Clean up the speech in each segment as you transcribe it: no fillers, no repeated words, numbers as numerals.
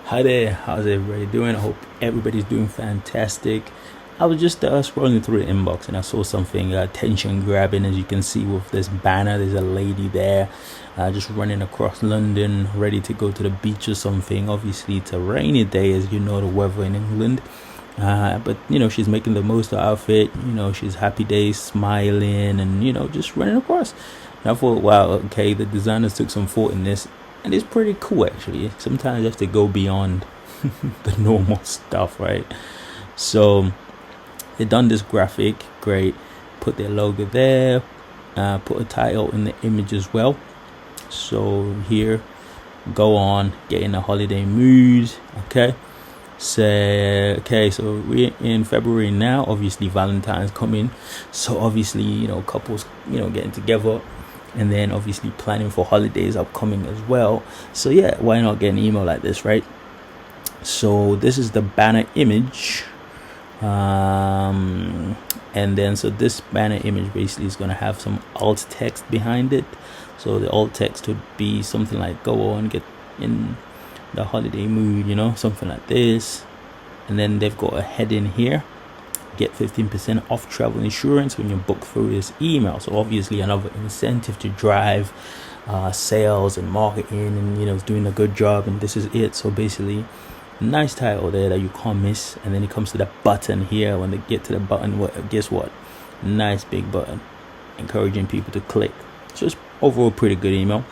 Hi there, how's everybody doing? I hope everybody's doing fantastic. I was just scrolling through the inbox and I saw something attention grabbing. As you can see with this banner, there's a lady there just running across London, ready to go to the beach or something. Obviously, it's a rainy day, as you know, the weather in England. But she's making the most of her outfit. She's happy days, smiling, and just running across. And I thought, wow, okay, the designers took some thought in this, and it's pretty cool actually. Sometimes you have to go beyond the normal stuff, right? So they done this graphic, great. Put their logo there, put a title in the image as well. So here, go on, get in a holiday mood, okay? So we're in February now. Obviously Valentine's coming, so obviously couples getting together, and then obviously planning for holidays upcoming as well. So yeah, why not get an email like this, right? So this is the banner image, and then so this banner image basically is going to have some alt text behind it. So the alt text would be something like, go on, get in the holiday mood, something like this. And then they've got a heading here: get 15% off travel insurance when you book through this email. So obviously another incentive to drive sales and marketing, and doing a good job. And this is it. So basically, nice title there that you can't miss. And then it comes to the button here. When they get to the button, guess what? Nice big button encouraging people to click. So it's overall pretty good email.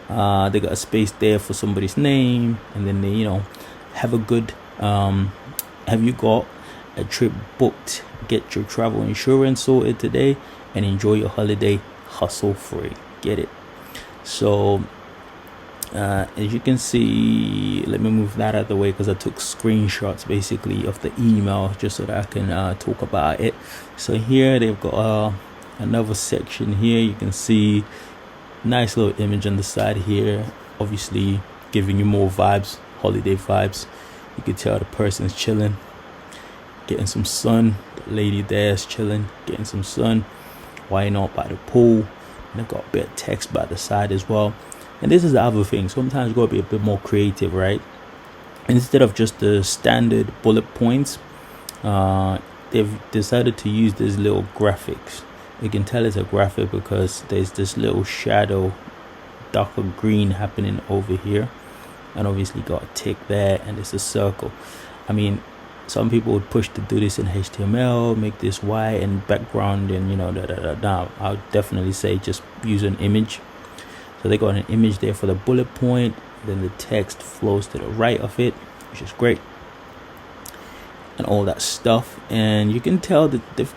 They got a space there for somebody's name, and then they have a good have you got a trip booked? Get your travel insurance sorted today and enjoy your holiday hustle free. Get it? So as you can see, let me move that out of the way because I took screenshots basically of the email just so that I can talk about it. So here they've got another section here. You can see nice little image on the side here, obviously giving you more vibes, holiday vibes. You can tell the person's chilling, getting some sun. The lady there is chilling, getting some sun. Why not by the pool? And they've got a bit of text by the side as well. And this is the other thing, sometimes you gotta be a bit more creative, right? Instead of just the standard bullet points, they've decided to use these little graphics. You can tell it's a graphic because there's this little shadow, darker green happening over here, and obviously got a tick there, and it's a circle. I mean, some people would push to do this in HTML, make this white and background, and I would definitely say just use an image. So they got an image there for the bullet point, then the text flows to the right of it, which is great, and all that stuff. And you can tell that they've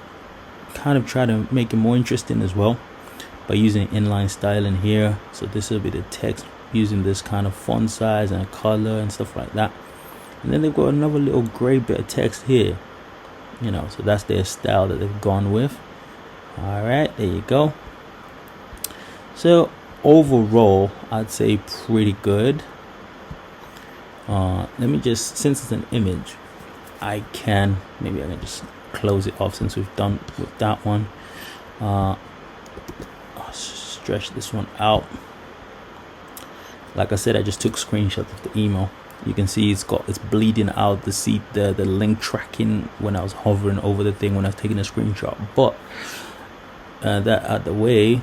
kind of try to make it more interesting as well by using inline styling here. So this will be the text using this kind of font size and color and stuff like that. And then they've got another little gray bit of text here, so that's their style that they've gone with. All right, there you go. So overall, I'd say pretty good. Let me just, since it's an image, maybe I can just close it off since we've done with that one. I'll stretch this one out. Like I said, I just took screenshots of the email. You can see it's bleeding out the link tracking when I was hovering over the thing when I was taking a screenshot. But that out of the way,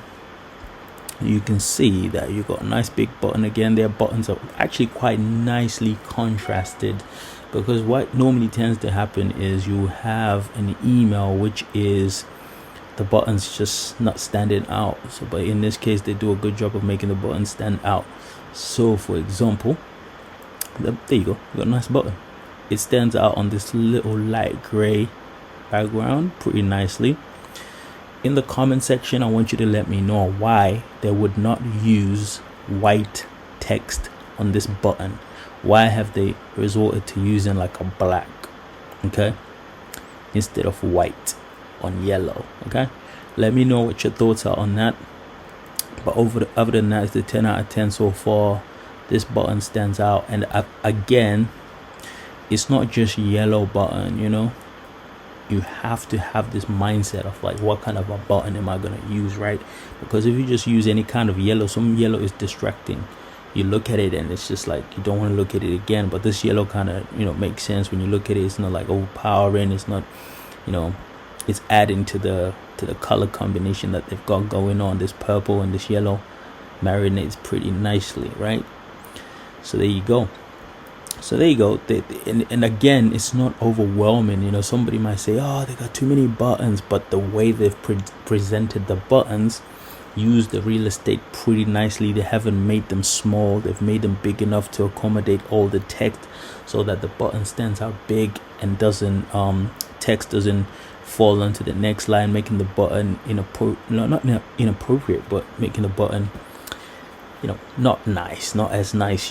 you can see that you got a nice big button. Again, their buttons are actually quite nicely contrasted, because what normally tends to happen is you have an email which is the buttons just not standing out. So but in this case, they do a good job of making the buttons stand out. So for example, there you go, you got a nice button. It stands out on this little light gray background pretty nicely. In the comment section, I want you to let me know why they would not use white text on this button. Why have they resorted to using like a black, okay, instead of white on yellow? Okay, let me know what your thoughts are on that. But other than that, it's a 10 out of 10 so far. This button stands out, and again, it's not just yellow button. You have to have this mindset of like, what kind of a button am I going to use, right? Because if you just use any kind of yellow, some yellow is distracting. you look at it and it's just like you don't want to look at it again. But this yellow kind of, makes sense when you look at it. It's not like overpowering. It's not, it's adding to the color combination that they've got going on. This purple and this yellow marinates pretty nicely, right? So there you go. And again, it's not overwhelming. Somebody might say, oh, they got too many buttons, but the way they've presented the buttons, use the real estate pretty nicely. They haven't made them small. They've made them big enough to accommodate all the text, so that the button stands out big and doesn't text doesn't fall onto the next line, making the button not inappropriate, but making the button not as nice.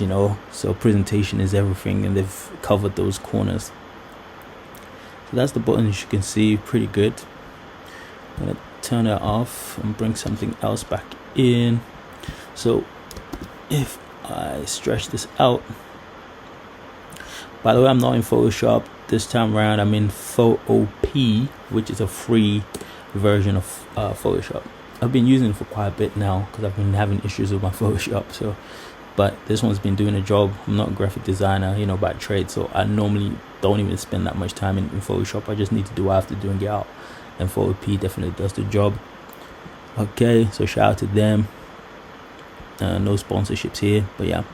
So presentation is everything, and they've covered those corners. So that's the button. As you can see, pretty good. I'm gonna turn it off and bring something else back in. So if I stretch this out, by the way, I'm not in Photoshop this time around. I'm in Photo-P, which is a free version of Photoshop. I've been using it for quite a bit now because I've been having issues with my Photoshop. But this one's been doing a job. I'm not a graphic designer, by trade, so I normally don't even spend that much time in Photoshop. I just need to do what I have to do and get out. And Photo-P definitely does the job. Okay, so shout out to them. No sponsorships here, but yeah.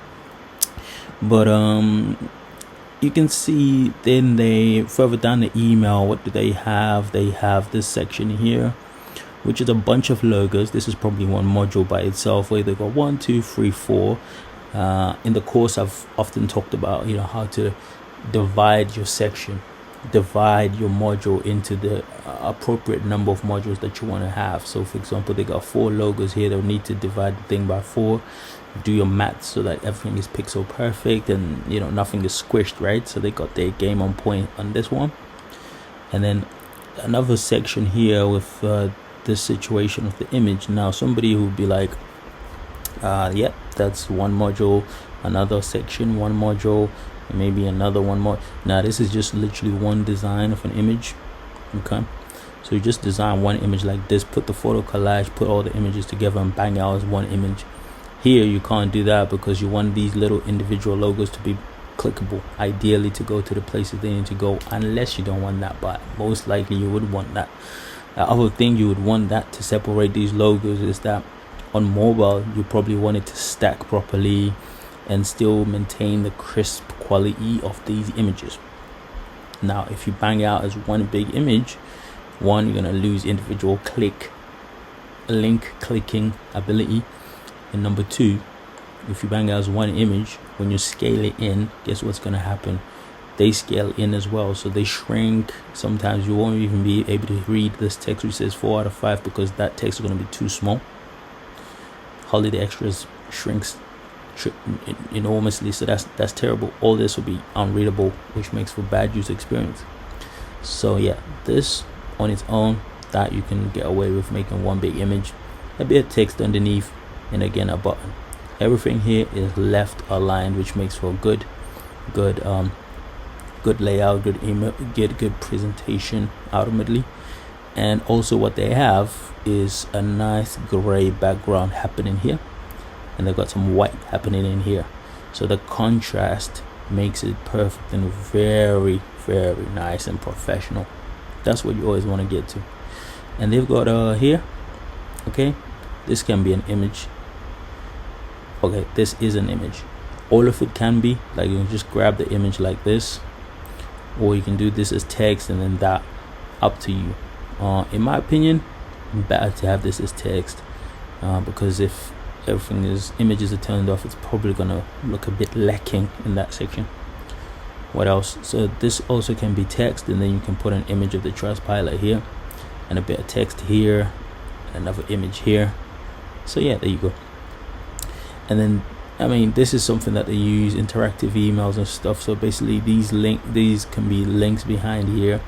But you can see then they further down the email, what do they have? They have this section here, which is a bunch of logos. This is probably one module by itself, where they got 1, 2, 3, 4. In the course, I've often talked about how to divide your section, divide your module into the appropriate number of modules that you want to have. So for example, they got 4 logos here. They'll need to divide the thing by 4. Do your math so that everything is pixel perfect and nothing is squished, right? So they got their game on point on this one. And then another section here with this situation of the image. Now somebody who would be like, yep, that's one module, another section, one module, and maybe another one more. Now this is just literally one design of an image. Okay, so you just design one image like this, put the photo collage, put all the images together and bang out as one image. Here you can't do that because you want these little individual logos to be clickable, ideally to go to the places they need to go, unless you don't want that, but most likely you would want that. The other thing you would want that to separate these logos is that on mobile you probably want it to stack properly and still maintain the crisp quality of these images. Now if you bang out as one big image, one, you're going to lose individual link clicking ability, and number 2, if you bang out as one image, when you scale it in, guess what's going to happen? They scale in as well, so they shrink. Sometimes you won't even be able to read this text which says 4 out of 5 because that text is going to be too small. Holiday Extras shrinks enormously, so that's terrible. All this will be unreadable, which makes for bad user experience. So yeah, this on its own, that you can get away with making one big image, a bit of text underneath, and again a button. Everything here is left aligned, which makes for good layout, good email, good presentation ultimately. And also what they have is a nice gray background happening here, and they've got some white happening in here, so the contrast makes it perfect and very, very nice and professional. That's what you always want to get to. And they've got here, okay, this can be an image. Okay, this is an image. All of it can be, like you can just grab the image like this, or you can do this as text and then that, up to you. In my opinion, better to have this as text, because if images are turned off, it's probably gonna look a bit lacking in that section. What else? So this also can be text, and then you can put an image of the Trustpilot here, and a bit of text here, another image here. So yeah, there you go. And then this is something that they use, interactive emails and stuff. So basically these can be links behind here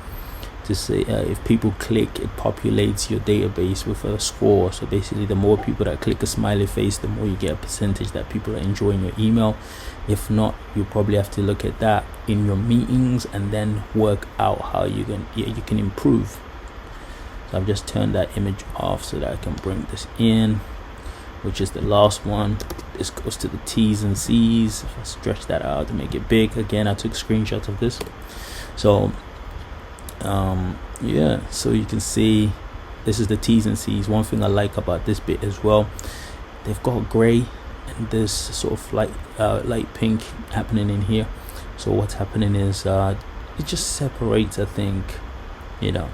to say if people click, it populates your database with a score. So basically the more people that click a smiley face, the more you get a percentage that people are enjoying your email. If not, you probably have to look at that in your meetings and then work out how you can improve. So I've just turned that image off so that I can bring this in. which is the last one. This goes to the T's and C's. If I stretch that out to make it big, again, I took screenshots of this. So yeah, so you can see this is the T's and C's. One thing I like about this bit as well, they've got gray and this sort of light pink happening in here. So what's happening is it just separates, I think, you know,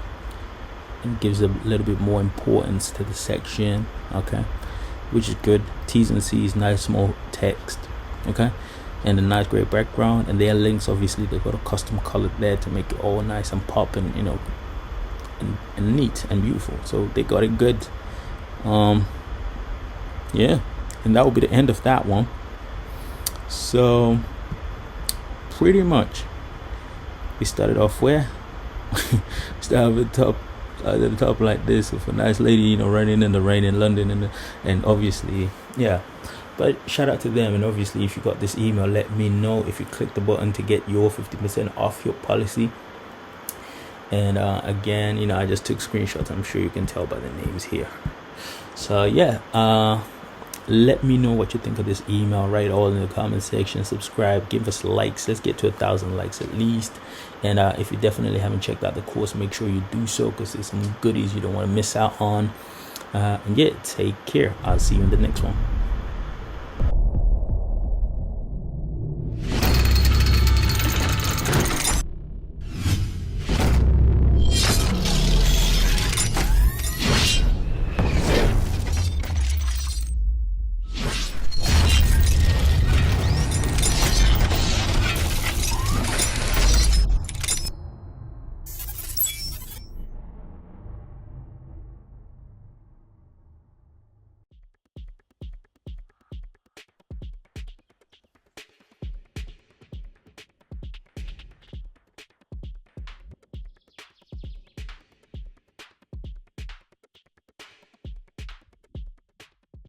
and gives a little bit more importance to the section, okay, which is good. T's and C's, nice small text, okay, and a nice gray background, and their links, obviously they've got a custom color there to make it all nice and pop and, you know, and neat and beautiful. So they got it good. Yeah, and that will be the end of that one. So pretty much we started off where start at the top like this with a nice lady, you know, running in the rain in London, and obviously, yeah. But shout out to them, and obviously if you got this email, let me know if you click the button to get your 50% off your policy. And again, you know, I just took screenshots. I'm sure you can tell by the names here. So yeah, let me know what you think of this email. Write all in the comment section. Subscribe, give us likes. Let's get to 1,000 likes at least. And if you definitely haven't checked out the course, make sure you do so, because there's some goodies you don't want to miss out on. And yeah, take care. I'll see you in the next one.